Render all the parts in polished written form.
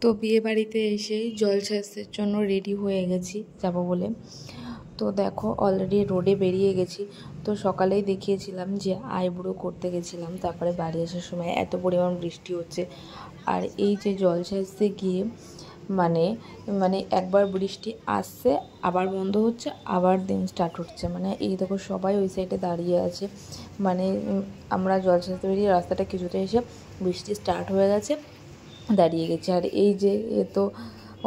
তো বিয়ে বাড়িতে এসেই জলসাজের জন্য রেডি হয়ে গেছি যাব বলে। তো দেখো অলরেডি রোডে বেরিয়ে গেছি। তো সকালেই দেখিয়েছিলাম যে আইব্রো করতে গেছিলাম, তারপরে বাড়ি আসার সময় এত পরিমাণ বৃষ্টি হচ্ছে। আর এই যে জলসাজতে গিয়ে মানে মানে একবার বৃষ্টি আসছে, আবার বন্ধ হচ্ছে, আবার দিন স্টার্ট হচ্ছে। মানে এই দেখো সবাই ওই সাইডে দাঁড়িয়ে আছে। মানে আমরা জলসাজতে বেরিয়ে রাস্তাটা কিছুটা এসে বৃষ্টি স্টার্ট হয়ে গেছে, দাঁড়িয়ে গেছি। আর এই যে এ তো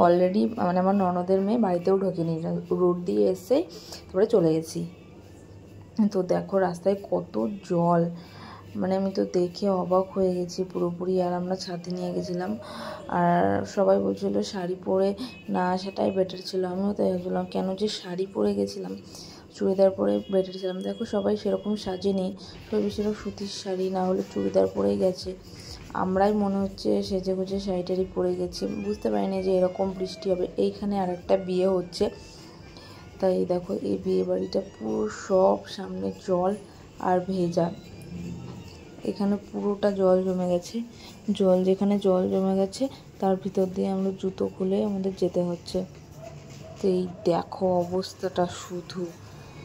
অলরেডি মানে আমার ননদের মেয়ে বাড়িতেও ঢোকেনি, রোড দিয়ে এসে তারপরে চলে গেছি। তো দেখো রাস্তায় কত জল, মানে আমি তো দেখে অবাক হয়ে গেছি পুরোপুরি। আর আমরা ছাদে নিয়ে গেছিলাম, আর সবাই বলছিল শাড়ি পরে না আসাটাই বেটার ছিল। আমিও তাই ভাবছিলাম কেন যে শাড়ি পরে গেছিলাম, চুড়িদার পরে বেটার ছিলাম। দেখো সবাই সেরকম সাজেনি, সবাই বেশিরভাগ সুতির শাড়ি না হলে চুড়িদার পরেই গেছে। আমরাই মনে হচ্ছে সেজে গুজে শাড়িটারি পরে গেছি, বুঝতে পারিনি যে এরকম বৃষ্টি হবে। এইখানে আর একটা বিয়ে হচ্ছে, তাই দেখো এই বিয়ে বাড়িটা পুরো সব সামনে জল আর ভেজা। এখানে পুরোটা জল জমে গেছে, যেখানে জল জমে গেছে তার ভিতর দিয়ে আমরা জুতো খুলে আমাদের যেতে হচ্ছে। তো এই দেখো অবস্থাটা শুধু,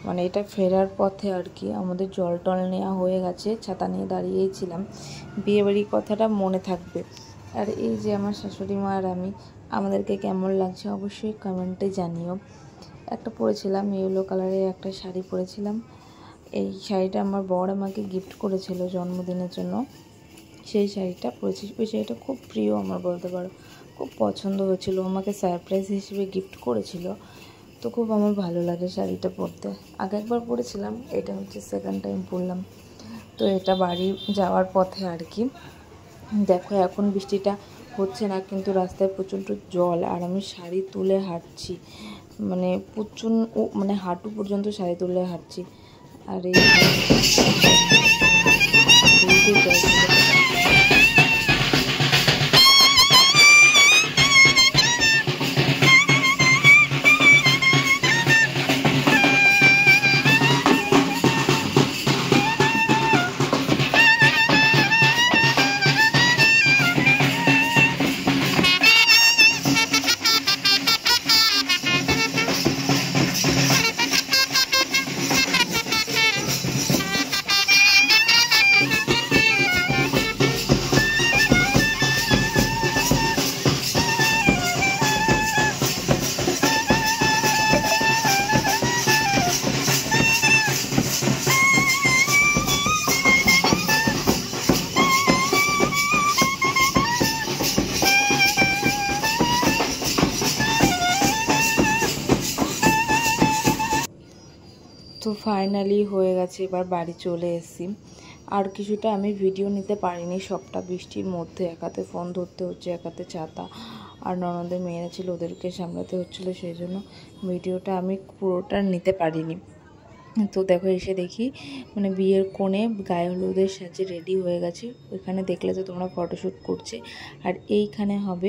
মানে এটা ফেরার পথে আর কি আমাদের জল টল নেওয়া হয়ে গেছে, ছাতা নিয়ে দাঁড়িয়েই ছিলাম। বিয়েবাড়ির কথাটা মনে থাকবে। আর এই যে আমার শাশুড়ি মা আর আমি, আমাদেরকে কেমন লাগছে অবশ্যই কমেন্টে জানিও। একটা পরেছিলাম ইয়েলো কালারের একটা শাড়ি পরেছিলাম। এই শাড়িটা আমার বর আমাকে গিফট করেছিল জন্মদিনের জন্য, সেই শাড়িটা পরেছি। ওই শাড়িটা খুব প্রিয় আমার, বলতে পারো খুব পছন্দ হয়েছিল, আমাকে সারপ্রাইজ হিসেবে গিফট করেছিল। তো খুব আমার ভালো লাগে শাড়িটা পরতে। আগে একবার পরেছিলাম, এটা হচ্ছে সেকেন্ড টাইম পরলাম। তো এটা বাড়ি যাওয়ার পথে আর কি। দেখো এখন বৃষ্টিটা হচ্ছে না, কিন্তু রাস্তায় প্রচণ্ড জল। আর আমি শাড়ি তুলে হাঁটছি, মানে প্রচণ্ড মানে হাঁটু পর্যন্ত শাড়ি তুলে হাঁটছি। আর এই তো ফাইনালি হয়ে গেছে, এবার বাড়ি চলে এসেছি। আর কিছুটা আমি ভিডিও নিতে পারিনি, সবটা বৃষ্টির মধ্যে, এক হাতে ফোন ধরতে হচ্ছে, এক হাতে ছাতা। আর ননদের মেয়েরা ছিল, ওদেরকে সামলাতে হচ্ছিলো, সেই জন্য ভিডিওটা আমি পুরোটা নিতে পারিনি। তো দেখো এসে দেখি মানে বিয়ের কোণে গায়ে হলুদের সাজে রেডি হয়ে গেছে। ওইখানে দেখলে তো তোমরা ফটোশ্যুট করছে। আর এইখানে হবে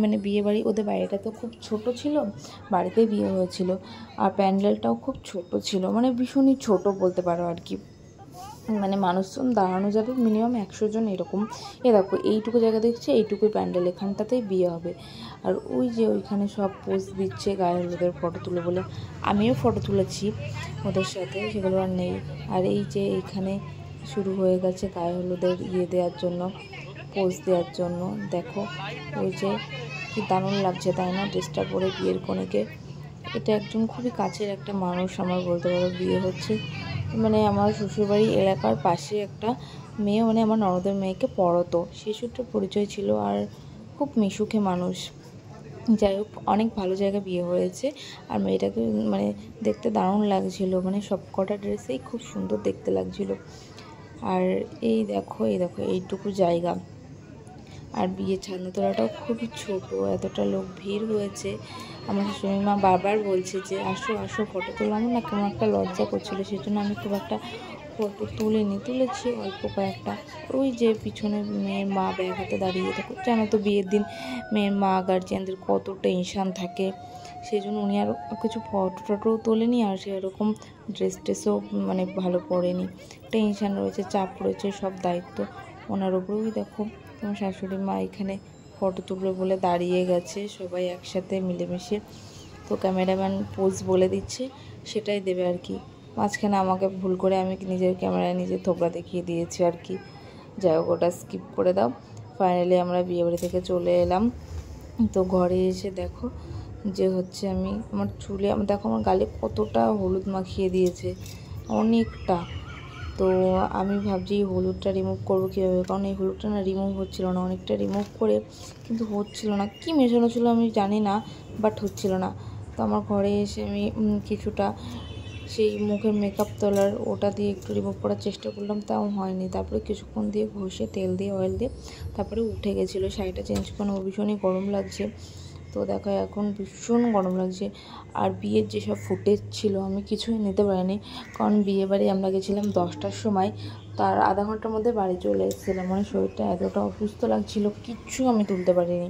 মানে বিয়ে বাড়ি, ওদের বাড়িটা তো খুব ছোট ছিল, বাড়িতে বিয়ে হয়েছিল। আর প্যান্ডেলটাও খুব ছোট ছিল, মানে ভীষণই ছোট বলতে পারো আর কি। মানে মানুষজন দাঁড়ানো যাবে মিনিমাম 100 জন এরকম। এ দেখো এইটুকু জায়গা দেখছে, এইটুকুই প্যান্ডেল, এখানটাতেই বিয়ে হবে। আর ওই যে ওইখানে সব পোজ দিচ্ছে গায়ে হলুদের ফটো তুলে বলে, আমিও ফটো তুলেছি ওদের সাথে, সেগুলো আর নেই। আর এই যে এইখানে শুরু হয়ে গেছে গায়ে হলুদের দেওয়ার জন্য, পোজ দেওয়ার জন্য। দেখো ওই যে কি দারুণ লাগছে তাই না, ড্রেসটা পরে বিয়ের কনেকে। এটা একজন খুবই কাছের একটা মানুষ আমার, বলতে পারো বিয়ে হচ্ছে। মানে আমার শ্বশুরবাড়ি এলাকার পাশে একটা মেয়ে, মানে আমার ননদের মেয়েকে পড়তো, সেই সূত্রে পরিচয় ছিল। আর খুব মিশুকে মানুষ, যাই হোক অনেক ভালো জায়গায় বিয়ে হয়েছে। আর মেয়েটাকে মানে দেখতে দারুণ লাগছিল, মানে সব কটা ড্রেসেই খুব সুন্দর দেখতে লাগছিল। আর এই দেখো এইটুকু জায়গা। আর বিয়ে ছাদনা তোলাটাও খুবই ছোট, এতটা লোক ভিড় হয়েছে। আমার শাশুড়ি মা বারবার বলছে যে আসো আসো ফটো তোলাম না, কেমন একটা লজ্জা করছিলো, সেই জন্য আমি খুব একটা ফটো তুলেছি অল্প কয়েকটা। ওই যে পিছনে মেয়ের মা ব্যাগ হাতে দাঁড়িয়ে থাকে, জানো তো বিয়ের দিন মেয়ের মা গার্জিয়ানদের কত টেনশান থাকে, সেই জন্য উনি আর কিছু ফটো টটোও তোলেনি। আর সেরকম ড্রেসও মানে ভালো পরেনি, টেনশান রয়েছে, চাপ রয়েছে, সব দায়িত্ব ওনার ওপরেই। দেখো তোমার শাশুড়ি মা এখানে ফটো তুলবে বলে দাঁড়িয়ে গেছে সবাই একসাথে মিলেমিশে। তো ক্যামেরাম্যান পোজ বলে দিচ্ছে, সেটাই দেবে আর কি। মাঝখানে আমাকে ভুল করে আমি নিজের ক্যামেরায় নিজের থোবড়া দেখিয়ে দিয়েছি আর কি। যাই হোক, ওটা স্কিপ করে দাও। ফাইনালি আমরা বিয়েবাড়ি থেকে চলে এলাম। তো ঘরে এসে দেখো যে হচ্ছে আমি আমার চুলে দেখো আমার গালে কতটা হলুদ মাখিয়ে দিয়েছে, অনেকটা। তো আমি ভাবছি এই হলুদটা রিমুভ করবো কীভাবে, কারণ এই হলুদটা না রিমুভ হচ্ছিলো না। অনেকটা রিমুভ করে কিন্তু হচ্ছিলো না, কী মেশানো ছিল আমি জানি না, বাট হচ্ছিলো না। তো আমার ঘরে এসে আমি কিছুটা সেই মুখের মেকআপ তোলার ওটা দিয়ে একটু রিমুভ করার চেষ্টা করলাম, তাও হয়নি। তারপরে কিছুক্ষণ দিয়ে ঘষে তেল দিয়ে অয়েল দিয়ে তারপরে উঠে গেছিলো। শাড়িটা চেঞ্জ করে ভীষণই গরম লাগছে। তো দেখো এখন ভীষণ গরম লাগছে। আর বিয়ের যেসব ফুটেজ ছিল আমি কিছুই নিতে পারিনি, কারণ বিয়েবাড়ি আমরা গেছিলাম 10টার সময়, তার আধা ঘন্টার মধ্যে বাড়ি চলে এসেছিলাম। মানে শরীরটা এতটা অসুস্থ লাগছিল, কিচ্ছু আমি তুলতে পারিনি।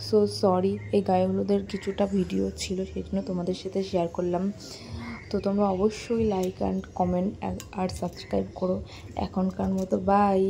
সো সরি, এই গায়ে হলুদের কিছুটা ভিডিও ছিল, সেই জন্য তোমাদের সাথে শেয়ার করলাম। তো তোমরা অবশ্যই লাইক অ্যান্ড কমেন্ট আর সাবস্ক্রাইব করো। এখনকার মতো বাই।